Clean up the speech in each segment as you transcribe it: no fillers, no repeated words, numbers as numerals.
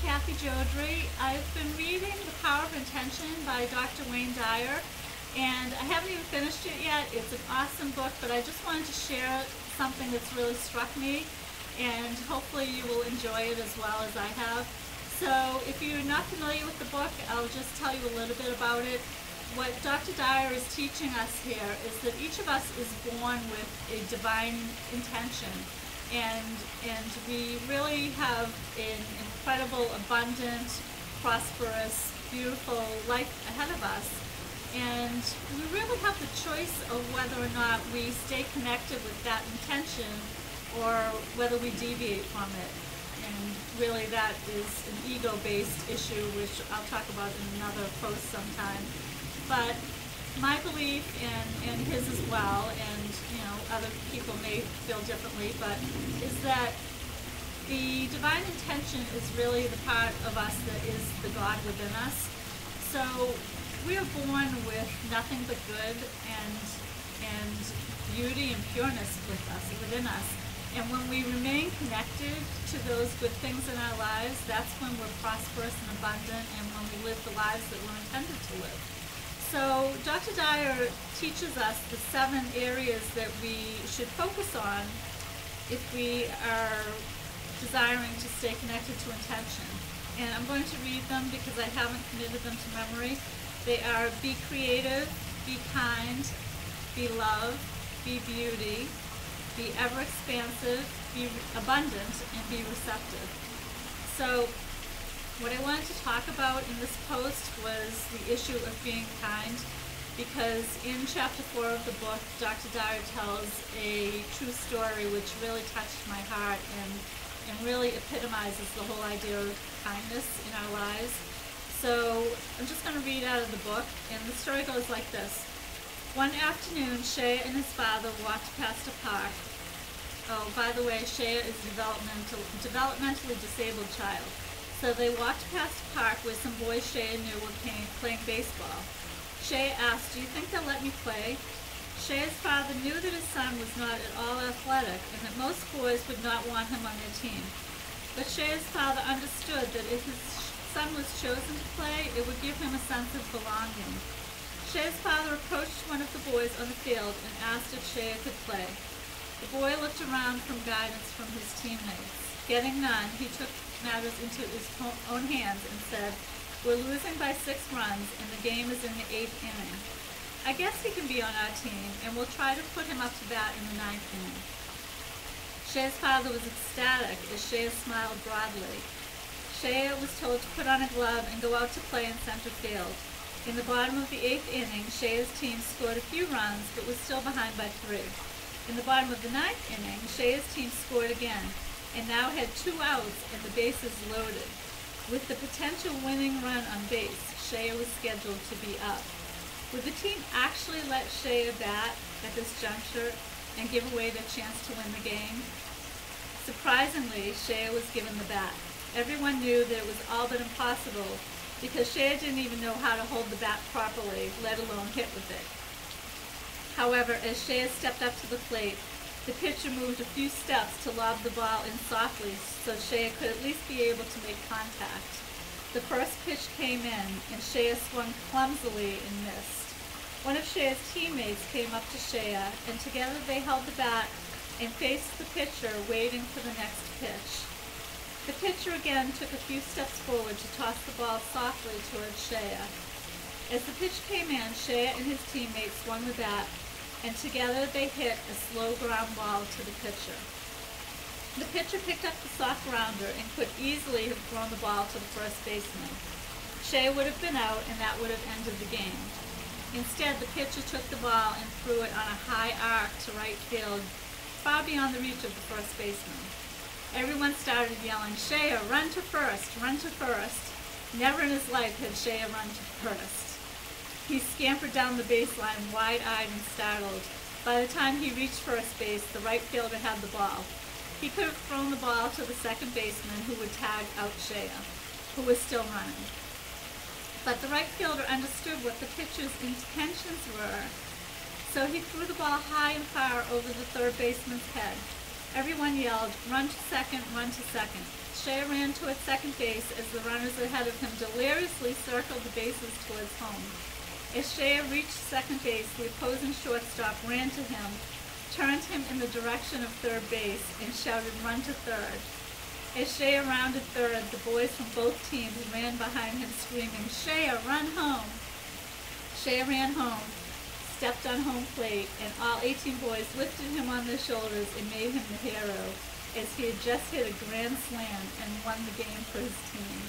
Kathy Jodry. I've been reading The Power of Intention by Dr. Wayne Dyer, and I haven't even finished it yet. It's an awesome book, but I just wanted to share something that's really struck me, and hopefully you will enjoy it as well as I have. So if you're not familiar with the book, I'll just tell you a little bit about it. What Dr. Dyer is teaching us here is that each of us is born with a divine intention. And we really have an incredible, abundant, prosperous, beautiful life ahead of us. And we really have the choice of whether or not we stay connected with that intention or whether we deviate from it. And really that is an ego-based issue, which I'll talk about in another post sometime. But my belief, and his as well, and other people may feel differently, but is that the divine intention is really the part of us that is the God within us. So we are born with nothing but good and beauty and pureness within us. And when we remain connected to those good things in our lives, that's when we're prosperous and abundant, and when we live the lives that we're intended to live. So Dr. Dyer teaches us the 7 areas that we should focus on if we are desiring to stay connected to intention. And I'm going to read them because I haven't committed them to memory. They are: be creative, be kind, be love, be beauty, be ever expansive, be abundant, and be receptive. So what I wanted to talk about in this post was the issue of being kind, because in chapter 4 of the book, Dr. Dyer tells a true story which really touched my heart and really epitomizes the whole idea of kindness in our lives. So I'm just going to read out of the book, and the story goes like this. One afternoon, Shea and his father walked past a park. Oh, by the way, Shea is a developmentally disabled child. So they walked past a park where some boys Shea knew were playing baseball. Shea asked, "Do you think they'll let me play?" Shea's father knew that his son was not at all athletic and that most boys would not want him on their team. But Shea's father understood that if his son was chosen to play, it would give him a sense of belonging. Shea's father approached one of the boys on the field and asked if Shea could play. The boy looked around for guidance from his teammates. Getting none, he took matters into his own hands and said, "We're losing by 6 runs and the game is in the 8th inning. I guess he can be on our team, and we'll try to put him up to bat in the 9th inning." Shea's father was ecstatic as Shea smiled broadly. Shea was told to put on a glove and go out to play in center field. In the bottom of the 8th inning, Shea's team scored a few runs but was still behind by 3. In the bottom of the 9th inning, Shea's team scored again and now had 2 outs and the bases loaded. With the potential winning run on base, Shea was scheduled to be up. Would the team actually let Shea bat at this juncture and give away their chance to win the game? Surprisingly, Shea was given the bat. Everyone knew that it was all but impossible because Shea didn't even know how to hold the bat properly, let alone hit with it. However, as Shea stepped up to the plate, the pitcher moved a few steps to lob the ball in softly so Shea could at least be able to make contact. The first pitch came in, and Shea swung clumsily and missed. One of Shea's teammates came up to Shea, and together they held the bat and faced the pitcher, waiting for the next pitch. The pitcher again took a few steps forward to toss the ball softly towards Shea. As the pitch came in, Shea and his teammates swung the bat, and together they hit a slow ground ball to the pitcher. The pitcher picked up the soft grounder and could easily have thrown the ball to the first baseman. Shea would have been out, and that would have ended the game. Instead, the pitcher took the ball and threw it on a high arc to right field, far beyond the reach of the first baseman. Everyone started yelling, "Shea, run to first, run to first." Never in his life had Shea run to first. He scampered down the baseline, wide-eyed and startled. By the time he reached first base, the right fielder had the ball. He could have thrown the ball to the second baseman, who would tag out Shea, who was still running. But the right fielder understood what the pitcher's intentions were, so he threw the ball high and far over the third baseman's head. Everyone yelled, "Run to second, run to second." Shea ran toward second base as the runners ahead of him deliriously circled the bases towards home. As Shea reached second base, the opposing shortstop ran to him, turned him in the direction of third base, and shouted, "Run to third." As Shea rounded third, the boys from both teams ran behind him screaming, "Shea, run home!" Shea ran home, stepped on home plate, and all 18 boys lifted him on their shoulders and made him the hero, as he had just hit a grand slam and won the game for his team.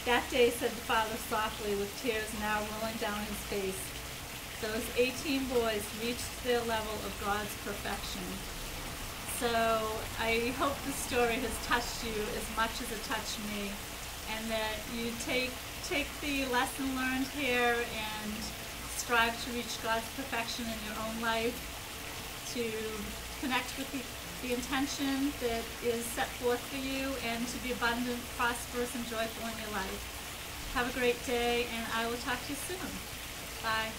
"That day," said the father softly, with tears now rolling down his face, "those 18 boys reached their level of God's perfection." So I hope this story has touched you as much as it touched me, and that you take the lesson learned here and strive to reach God's perfection in your own life, to connect with the intention that is set forth for you, and to be abundant, prosperous, and joyful in your life. Have a great day, and I will talk to you soon. Bye.